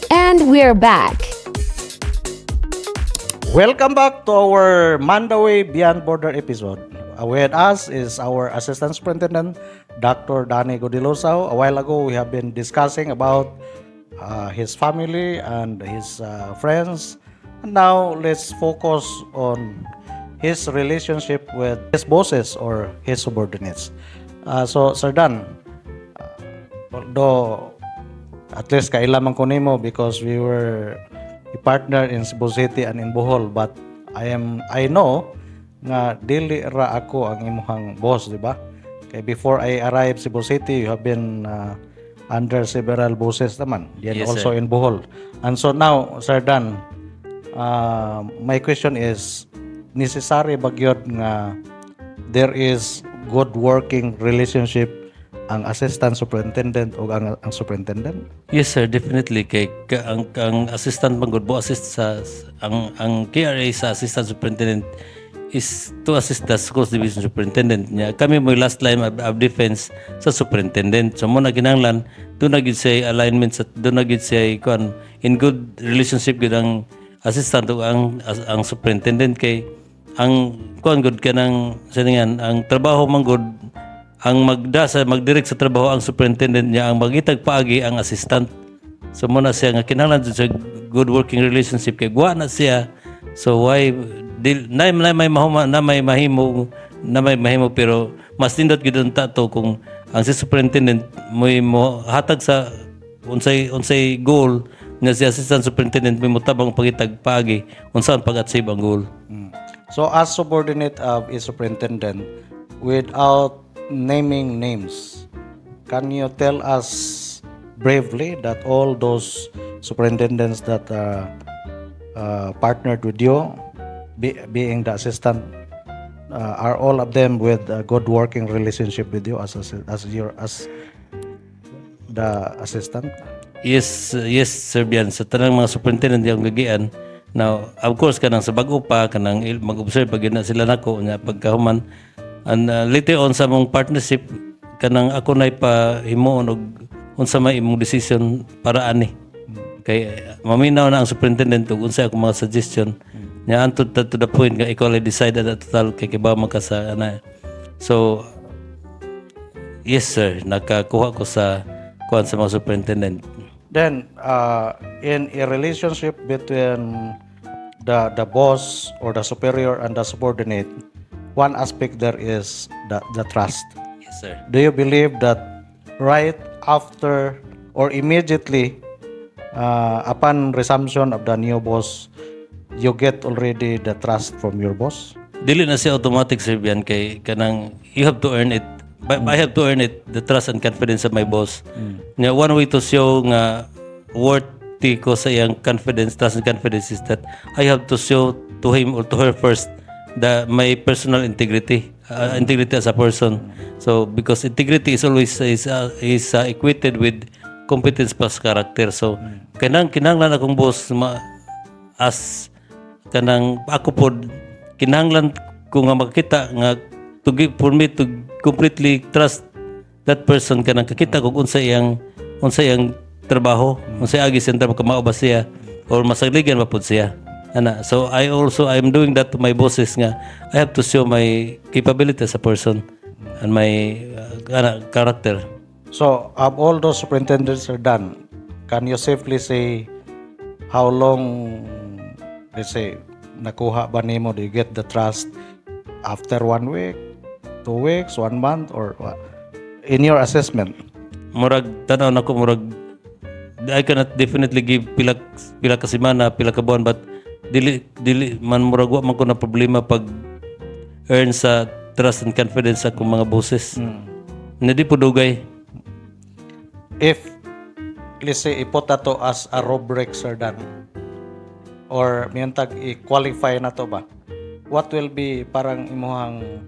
And we're back. Welcome back to our Mandaway Beyond Border episode. With us is our Assistant Superintendent, Dr. Danny Godilosaw. A while ago, we have been discussing about his family and his friends. And now, let's focus on his relationship with his bosses or his subordinates. So, Sir Dan, although at least kailaman ko nimo because we were a partner in Cebu City and in Bohol, but I know nga dili ra ako ang imuhang boss, di ba? Kay before I arrived Cebu City, you have been under several bosses naman. Yan Yes, also sir. in Bohol. And so now, Sir Dan, my question is, necessary ba gyud nga there is good working relationship ang assistant superintendent o ang superintendent? Yes sir, definitely kay ang assistant manggod mo assist sa ang KRA sa assistant superintendent is to assist the schools division superintendent niya. Kami mo last line of defense sa superintendent. So mo na kinahanglan do na gid say alignment sa do na gid say kon in good relationship gid ang assistant ug ang superintendent kay ang kon good kanang saningan ang trabaho manggod ang magdirect sa trabaho ang superintendent niya ang magitag paagi ang assistant. So muna siya nga kinahanglan sa good working relationship kay guwa na siya. So why na may mahimo pero mas nindot gid ang tato kung ang si superintendent mo hatag sa unsay goal nga si assistant superintendent mo tabang pagitag paagi unsaon pag-achieve ang goal. So as subordinate of a superintendent, without naming names, can you tell us bravely that all those superintendents that are partnered with you, being the assistant, are all of them with a good working relationship with you as the assistant? Yes, Sir Bian. Sa tanang mga superintendent yung gagian. Now, of course, kanang sa bago pa, kanang mag-observe pag na sila nako nga pagkahuman. And later on sa mong partnership, kanang ako na ipahimuon og unsa may imong decision para ani. Kay maminaw na ang superintendent ug unsa akong mga suggestion. Nya antud to the point nga ikaw ay decide at total kay kiba man ka sa ana. So, yes sir, nakakuha ko sa kuan sa mga superintendent. Then, in a relationship between the boss or the superior and the subordinate, one aspect there is the trust. Yes sir. Do you believe that right after or immediately upon resumption of the new boss, you get already the trust from your boss? Dili na siya automatic sir Bian kay kanang you have to earn it. I have to earn it, the trust and confidence of my boss. Nya one way to show nga worthy ko sa iyang confidence, trust and confidence is that I have to show to him or to her first my personal integrity, integrity as a person. So because integrity is always equated with competence plus character. So kinahanglan akong boss as kanang ako pod kinahanglan ko nga makita nga for me to completely trust that person kanang kakita kung unsa iyang trabaho, unsay agi siyang trabaho, kamao ba siya or masagligan ba pud siya. So I'm doing that to my bosses nga. I have to show my capability as a person and my character. So, of all those superintendents are done, can you safely say how long, let's say, nakuha ba nimo, do you get the trust after 1 week, 2 weeks, 1 month, or what? In your assessment? Murag tanaw nako murag I cannot definitely give pila ka semana, pila ka buwan, but dili man murag wa man ko na problema pag earn sa trust and confidence sa akong mga bosses. Hindi po dugay. If, let's say, ipot na to as a rubric, Sir Dan, or miyantag i-qualify na to ba, what will be parang imuhang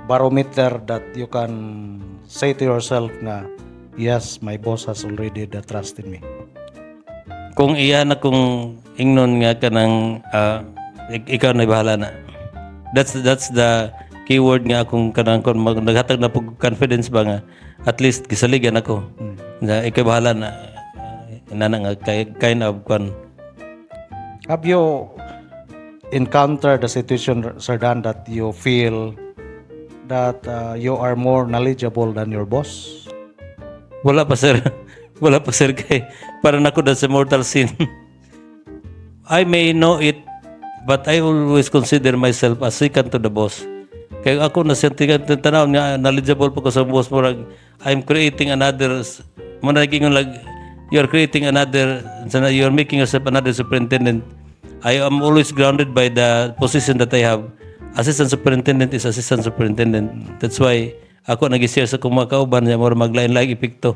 barometer that you can say to yourself na, yes, my boss has already the trust in me? Kung iya na kung ingnon nga kanang ikaw na bahala na. That's the keyword nga akong kanang kon naghatag na pug confidence ba nga at least gisaligan ako. Na ikaw bahala na inana nga kind of kon. Have you encountered the situation, Sir Dan, that you feel that you are more knowledgeable than your boss? Wala pa sir. Wala pa sir kay para nako sa mortal sin. I may know it but I always consider myself as second to the boss. Kaya ako na sentigan tanaw nga knowledgeable po ko sa boss murag I'm creating another you're creating another, you're making yourself another superintendent. I am always grounded by the position that I have. Assistant superintendent is assistant superintendent. That's why ako nag-share sa kung mga kauban niya mura maglain-laing epekto.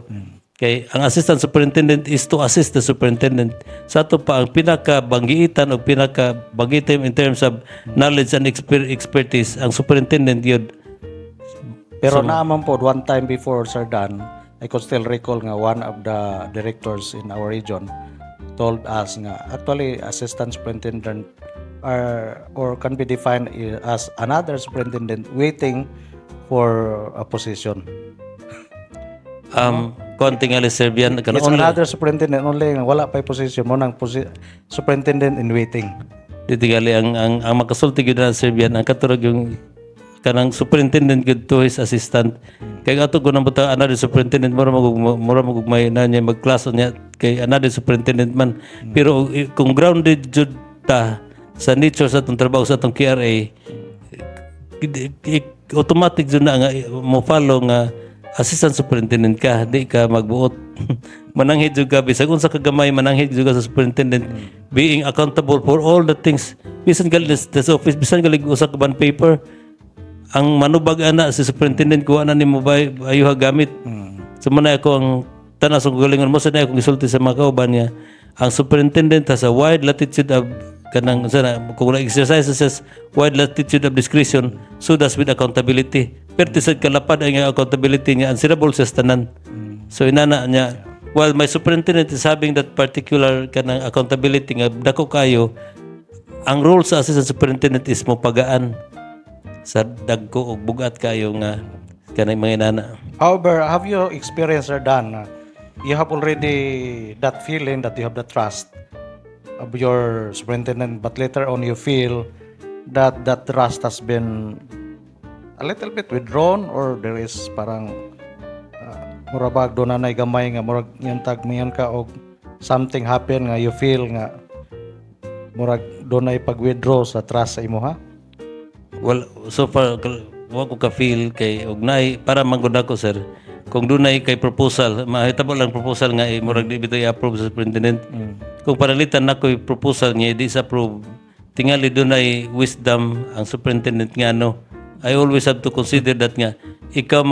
Kay ang assistant superintendent is to assist the superintendent. Sa ato pa ang pinaka-banggiitan o pinaka-banggiitan in terms of knowledge and expertise ang superintendent yun. Pero naaman po, one time before, Sir Dan, I could still recall nga one of the directors in our region told us nga actually assistant superintendent or can be defined as another superintendent waiting for a position. Konting alis Serbian It's another superintendent only nga wala pa position mo nang superintendent in waiting. Ditigali ang makasulti gyud na Serbian ang katurog yung kanang superintendent gyud to his assistant. Kay ato ko nang buta another superintendent mura magugmay na niya magklaso niya kay another superintendent man. Pero kung grounded jud ta sa nature sa atong trabaho sa atong KRA, automatic jud na nga mo follow nga assistant superintendent ka, di ka magbuot. Mananghid jud ka bisag unsa ka gamay mananghid jud ka sa superintendent, being accountable for all the things. Bisan gali sa office, bisan gali usa ka ban paper, ang manubag ana si superintendent ko ana nimo ayuha gamit. So man ako ang tanas kong galingon mo sa na akong gisulti sa mga kauban niya. Ang superintendent has a wide latitude of kanang sana kung exercises wide latitude of discretion, so does with accountability. Pertisad kalapad ang accountability niya, answerable sa tanan. So inana niya, while my superintendent is having that particular kanang accountability nga dako kayo, ang role sa assistant superintendent is mo pagaan sa dagko og bugat kayo nga kanang mga inana. However, have you experienced or done? You have already that feeling that you have the trust of your superintendent, but later on you feel that that trust has been a little bit withdrawn, or there is parang murabag doon na gamay nga murag yung tag mayan ka og something happen nga you feel nga murag doon na pag-withdraw sa trust sa imo ha? Well, so far wa ko ka feel kay og nay para manggod ako sir. Kung dunay kay proposal, mahitabo lang proposal nga murag di bitaw i-approve sa superintendent. Kung panalitan nako proposal niya di sa approve, tingali dunay wisdom ang superintendent nga no. I always have to consider that nga ikaw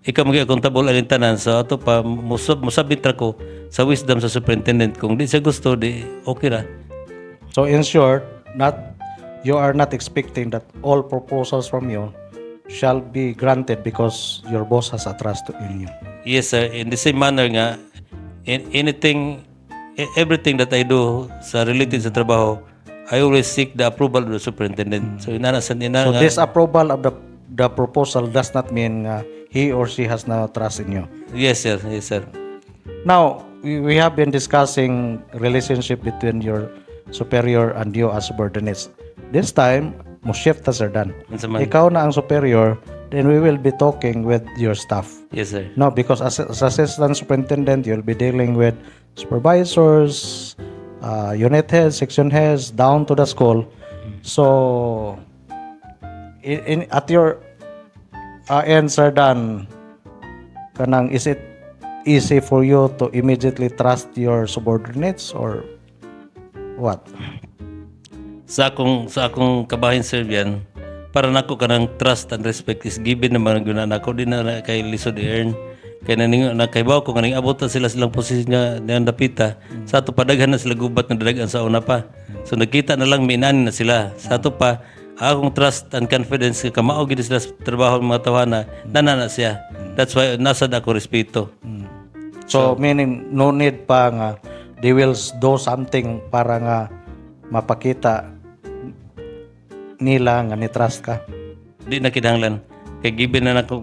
ikaw magi accountable alin tanan sa ato pa musabit ra ko sa wisdom sa superintendent. Kung di siya gusto di okay ra. So in short, you are not expecting that all proposals from you shall be granted because your boss has a trust in you. Yes sir, in the same manner nga everything that I do sa related sa trabaho, I always seek the approval of the superintendent. So So this approval of the proposal does not mean he or she has no trust in you. Yes sir, yes sir. Now, we have been discussing relationship between your superior and you as subordinates. This time, mo shift ta Sir Dan. Unsa man? Ikaw na ang superior, then we will be talking with your staff. Yes, sir. No, because as assistant superintendent, you'll be dealing with supervisors, unit heads, section heads, down to the school. So, at your end, Sir Dan, is it easy for you to immediately trust your subordinates or what? Sa akong kabahin, sir, yan, para nako kanang trust and respect is given naman guna nako din na kay lisod i-earn kay naning nakaibaw ko kaning abot na silang posisyon nga niyan dapita sa ato padaghan na sila gubat na dadagan sa una pa, so nakita na lang minani na sila sa ato pa. Akong trust and confidence ka mao gid sila sa trabaho ng mga tawana nanana siya, that's why nasa ako respeto. So, meaning no need pa nga they will do something para nga mapakita nila nga ni trust ka. Di na kinahanglan kay given na nako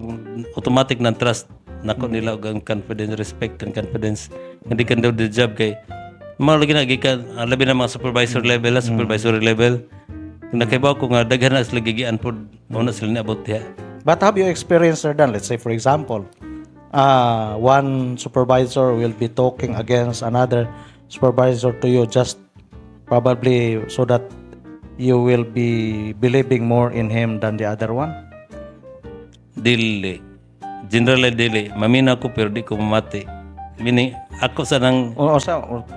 automatic na trust nako nila og ang confidence, respect and confidence. Hindi kan daw the job kay mao lagi na gikan labi na mga supervisor level, supervisory level. Nakaibaw ko nga daghan na sila gigian pod mao na sila niabot diha. But have you experienced, Sir Dan, let's say for example, one supervisor will be talking against another supervisor to you just probably so that you will be believing more in him than the other one? Dili. Generally dili. Mamina ko pero di ko mamati. Meaning, ako sa nang...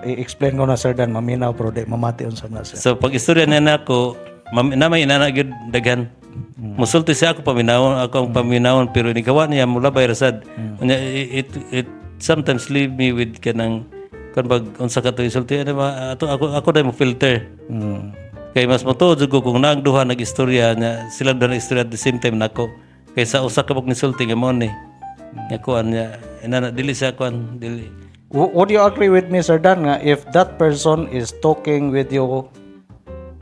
I-explain ko na, Sir Dan, maminaw pero di mamati unsa na siya. So, pag istorya na nako, namay inanagid daghan. Musulti siya ako paminawon, ako ang paminawon, pero inigawa niya mula bay rasad. It sometimes leave me with kanang, kan pag unsa ka to isulti, ako dahil mo filter. Kay mas matuod ko kung naang duha nag-istorya niya, sila doon nag-istorya at the same time nako. Kaysa usa ka pag nisulti nga mo ni. Nga kuan niya, dili siya kuan, dili. Would you agree with me, Sir Dan, nga if that person is talking with you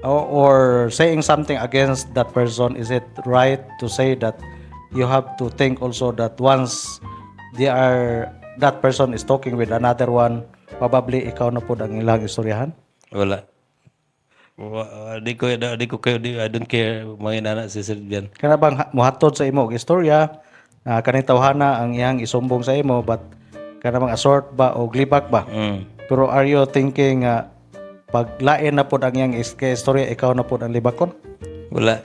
or saying something against that person, is it right to say that you have to think also that once that person is talking with another one, probably ikaw na po ang ilang istoryahan? Wala. Di ko kayo, I don't care mga inana si Sir Bian. Kana bang muhatod sa imo og istorya kanang tawhana ang iyang isumbong sa imo, but kana bang assort ba o glibak ba? Pero are you thinking pag lain na po ang iyang istorya, ikaw na po ang libakon? Wala.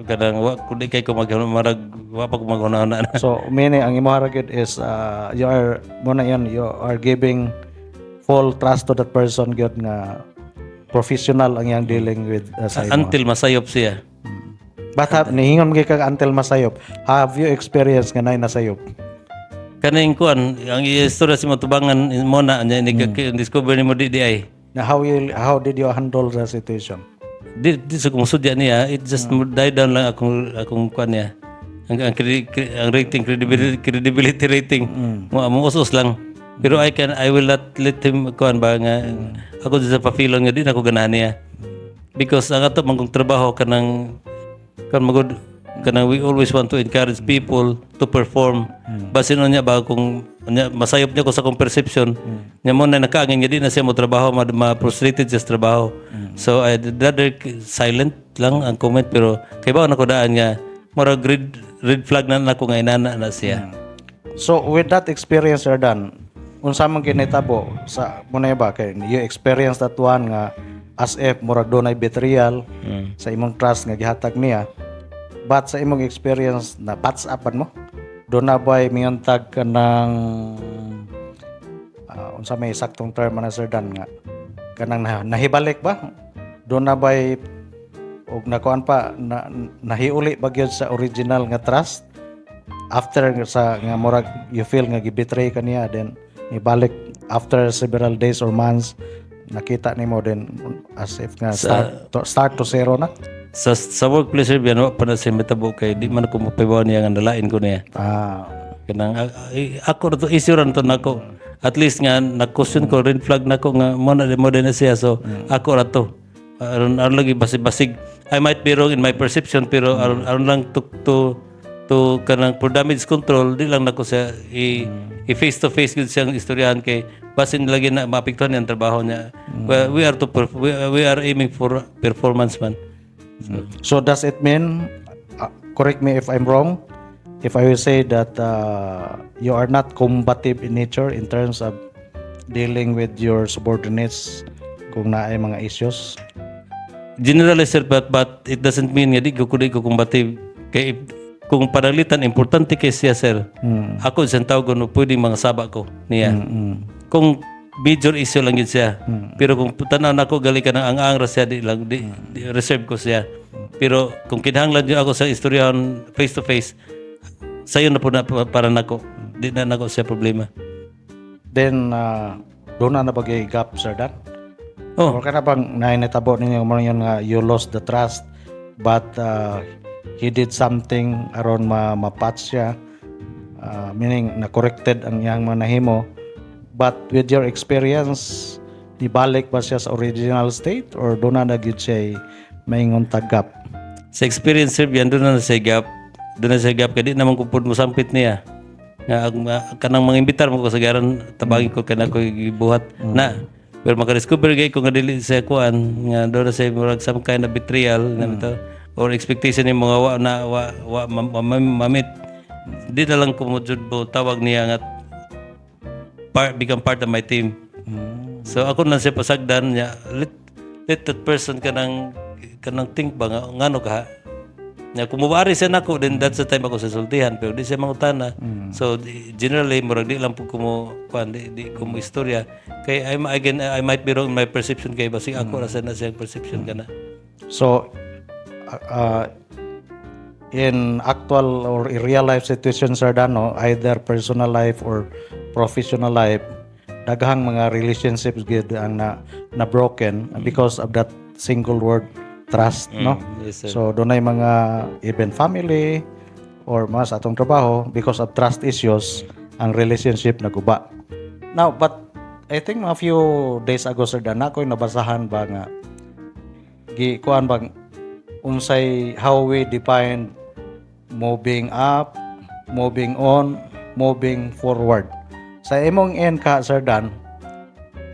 Kadang kundi kay ko magmarag wa pa ko maghuna-huna na. So meaning ang imo haragid is you are giving full trust to that person gyud nga professional ang iyang dealing with sa imo. Until masayop siya. But nihingon gyud kag until masayop. Have you experienced nga nay nasayop? Kaning kuan ang istorya si matubangan mo na nya ni discover ni mo di ay. Na how did you handle the situation? Di sa kumusudya niya, it just die down lang akong kuan niya. Ang rating, credibility rating. Mo usos lang. Pero I will not let him kuan ba nga ako sa pa-feel nga din ako ganahan niya. Because ang ato mangkong trabaho kanang magud kanang we always want to encourage people to perform. Basin niya ba kung masayop niya ko sa kong perception niya mo na nakaangin niya din na siya mo trabaho ma-frustrated siya sa trabaho. So I rather silent lang ang comment, pero kay ba na ko daan niya murag red flag na nako nga inana na siya. So with that experience, Sir Dan, unsa man kinitabo sa muna ba kay you experience that one nga as if murag dunay betrayal sa imong trust nga gihatag niya, but sa imong experience na patch upan mo do na ba'y miyantag ka ng unsa may saktong term na, Sir Dan, nga kanang nahibalik ba do na ba'y og nakuan pa nahiuli ba gyud sa original nga trust after sa nga murag you feel nga gibetray ka niya, then ibalik after several days or months nakita nimo then as if nga start to zero na? Sa workplace biyan wa pa na siya metabo kay di man ko mapibaw niya nga nalain ko niya. Kanang ako ra to issue ran to nako. At least nga na-question ko red flag nako nga mo na siya, so ako ra to. Aron lagi basig-basig. I might be wrong in my perception, pero aron lang to to kanang for damage control di lang nako siya i face to face gud siyang istoryahan kay basin lagi na maapektuhan ang trabaho niya. Well, we are aiming for performance man. So does it mean, correct me if I'm wrong, if I will say that you are not combative in nature in terms of dealing with your subordinates kung naay mga issues? Generally sir, but it doesn't mean nga di ko combative kay kung panalitan importante kay siya sir. Ako isang tao kuno pwedeng mga saba ko niya. Kung major issue lang yun siya. Pero kung tanaw na ako gali ka ng ang ra siya di reserve ko siya. Pero kung kinahanglan niyo ako sa istoryahan face to face, sayo na po na para nako. Di na nako siya problema. Then doon na bagay gap sir Dan? Oh, Or ka na bang nainitabo ninyo mo yun nga you lost the trust but he did something aron mapatch siya, meaning na-corrected ang iyang mga nahimo, but with your experience ibalik ba siya sa original state or doon na nagyud siya maingon tagap? sa experience sir, yan doon na sa gap. Doon na sa gap kaya di naman kupod mo sampit niya. Nga kanang mga imbitar mo ko sa garan tabangin ko kana ko gibuhat na. Pero maka-discover gay ko nga dili sa kuan nga doon na sa murag some kind of betrayal na ito or expectation ni mga mamit. Di na lang ko mo jud mo tawag niya nga become part of my team. So ako na siya pasagdan niya let that person kanang think ba nga ngano ka na kumubari siya nako then that's the time ako sa sultihan pero di siya mangutana. So generally murag di lang po kumo kuan di kumo istorya kay I might be wrong in my perception kay basig ako ra sa na siyang perception kana. So in actual or in real life situations sir Dan, no, either personal life or professional life, daghang mga relationships gid ang na broken because of that single word trust, no? Yes, sir. So dunay mga even family or mga sa atong trabaho because of trust issues ang relationship naguba. Now, but I think a few days ago sir Dan, ako'y nabasahan ba nga kuan bang unsay how we define moving up, moving on, moving forward. Sa imong end ka sir Dan,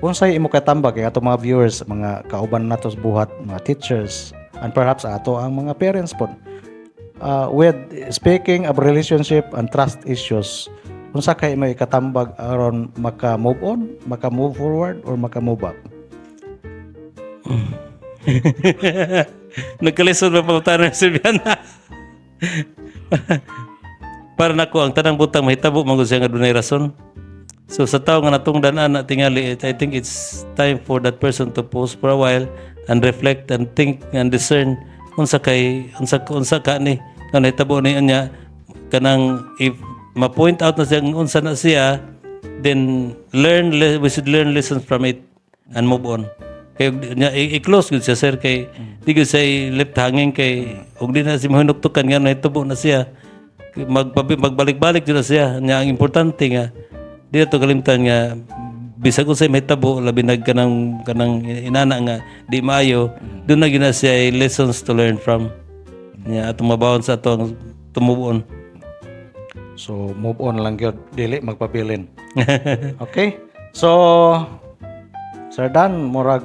unsay imo katambag kay ato mga viewers, mga kauban nato sa buhat, mga teachers, and perhaps ato ang mga parents po. With speaking of relationship and trust issues, unsa kay imo ikatambag aron maka-move on, maka-move forward, or maka-move up? Nagkalisod ba pangutana si Biana? Para nako ang tanang butang mahitabo man gud siya nga dunay rason. So sa tao nga natungdan na tingali, I think it's time for that person to pause for a while and reflect and think and discern unsa ka ni kanang hitabo ni anya kanang if ma-point out na siya unsa na siya, then we should learn lessons from it and move on. Kay i-close gud siya sir kay di gud siya left hanging kay ug di na si mahinuktukan nga nahitabo na siya magbalik-balik jud na siya nya ang importante nga di na to kalimtan nga bisag kung sa mahitabo labi kanang inana nga di maayo doon na gina siya lessons to learn from nya atong mabawon sa atong to move on. So move on lang gyud, dili magpabilin. Okay? So Sir Dan, murag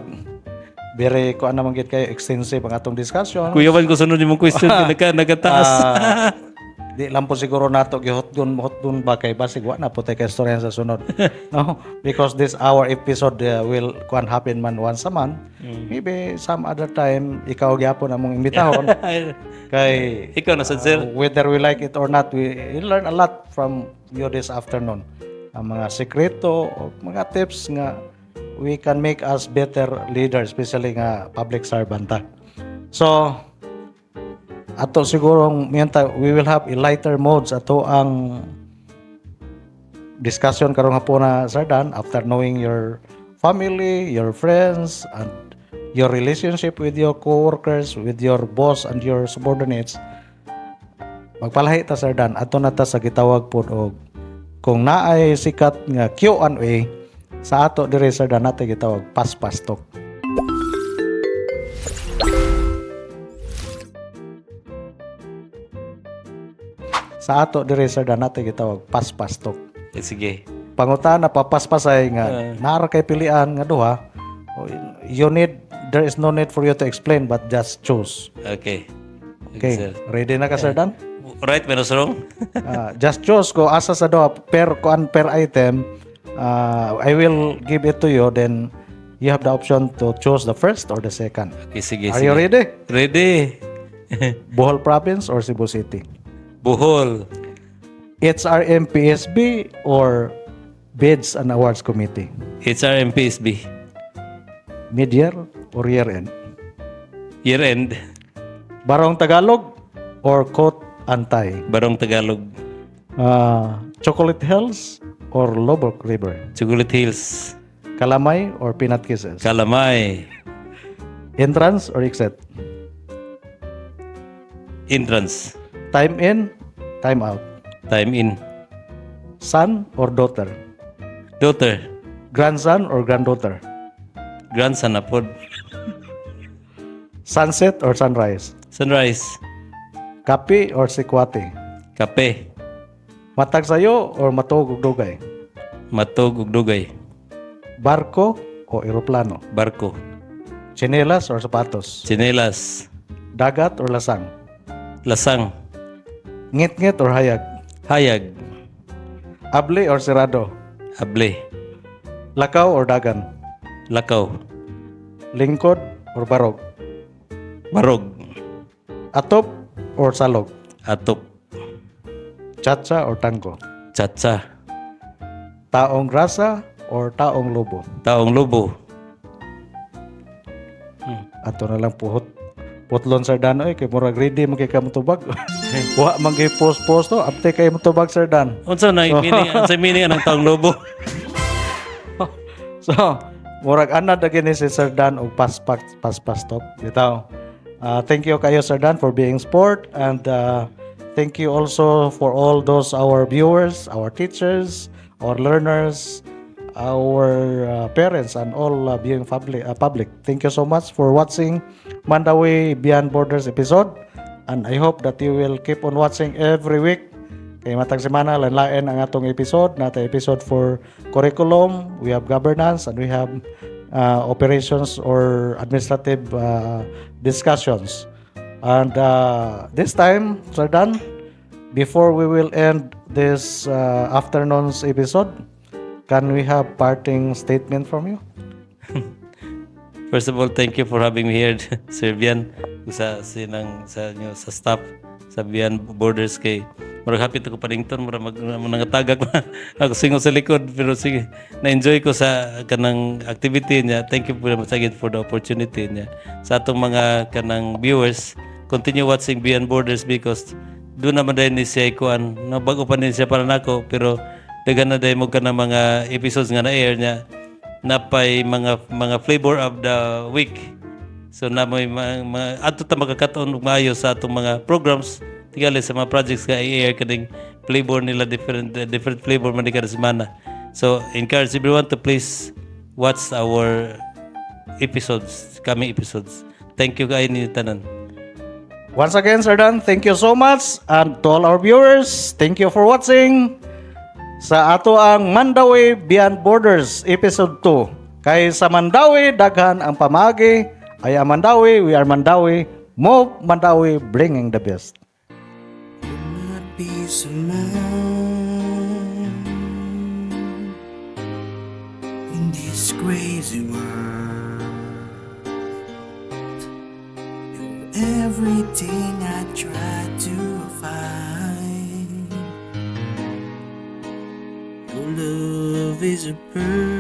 very ko naman gid kay extensive ang atong discussion. Kuya man ko sunod imong question nagataas. Di lang po siguro nato gihotgon ba kay basig wa na po tay kay istorya sa sunod. No, because this our episode will happen man once a month. Maybe some other time ikaw gyapon among imbitahon. Kay Ikaw na sad sir. whether we like it or not, we learn a lot from you this afternoon. Ang mga sekreto o mga tips nga we can make us better leaders, especially nga public servant. So ato sigurong we will have a lighter modes ato ang discussion karong hapon na Sir Dan, after knowing your family, your friends, and your relationship with your co-workers, with your boss and your subordinates. Magpalahi ta Sir Dan, ato na ta sa gitawag po og kung naay sikat nga Q&A sa ato dire Sir Dan, nato gitawag pas-pas talk. sa ato diri sir Dan natin gitawag paspas talk. Sige. Pangutan na papaspasay nga nara kay pilian nga duha. There is no need for you to explain but just choose. Okay. Okay, Sir. ready na ka sir Dan? Right, menos wrong? Just choose ko asa sa duha per item. I will give it to you, then you have the option to choose the first or the second. Okay, sige, Are sige. you ready? Ready. Bohol Province or Cebu City? Bohol. HRM-PSB or Bids and Awards Committee? HRM-PSB. Mid-year or year-end? Year-end. Barong Tagalog or Coat Antay? Barong Tagalog. Chocolate Hills or Lobok River? Chocolate Hills. Kalamay or Peanut Kisses? Kalamay. Entrance or exit? Entrance. Time in, time out. Time in. Son or daughter? Daughter. Grandson or granddaughter? Grandson na pod. Sunset or sunrise? Sunrise. Kape or sikwate? Kape. Matag sayo or matog ug dugay? Matog ug dugay. Barko o eroplano? Barko. Tsinelas or sapatos? Tsinelas. Dagat or lasang? Lasang. Ngit-ngit or hayag? Hayag. Able or sirado? Able. Lakaw or dagan? Lakaw. Lingkod or barog? Barog. Atop or salog? Atop. Chatsa or tangko? Chatsa. Taong grasa or taong lobo? Taong lobo. Ato na lang putlon sir Dan oy kay murag ready man kay ka motubag. Wa man kay post to apte kay motubag sir Dan. Unsa na meaning sa meaning ng taong lobo? So, murag ana dagin ni si Sir Dan og pas talk bitaw. Thank you kayo Sir Dan for being sport, and thank you also for all those our viewers, our teachers, our learners, our parents, and all viewing public. Thank you so much for watching Mandawi Beyond Borders episode, and I hope that you will keep on watching every week. Kay matag semana lain-lain ang atong episode. Nata episode for curriculum, we have governance, and we have operations or administrative discussions. And this time, Sir Dan, before we will end this afternoon's episode, can we have parting statement from you? First of all, thank you for having me here, Sir Bian, sa staff sa Beyond Borders kay murag hapit ako panington murag nangatagak ako singo sa likod, pero sige, na-enjoy ko sa kanang activity niya. Thank you very much again for the opportunity niya. Sa atong mga kanang viewers, continue watching Beyond Borders because doon naman din ni siya ikuan, bago pa din siya para nako, pero dagan na din mo kanang mga episodes nga na-air niya napay mga flavor of the week. So na may mga ato ta magkakataon og maayo sa atong mga programs tigali sa mga projects nga i-air kading flavor nila different flavor man kada semana. So encourage everyone to please watch our episodes, coming episodes. Thank you kay ni tanan. Once again, Sir Dan, thank you so much, and to all our viewers, thank you for watching sa ato ang Mandawi Beyond Borders episode 2. Kay sa Mandawi daghan ang pamagi. Ay Mandawi, we are Mandawi. Move Mandawi, bringing the best. My peace of mind in this crazy world. You're everything I try to find. Your love is a pearl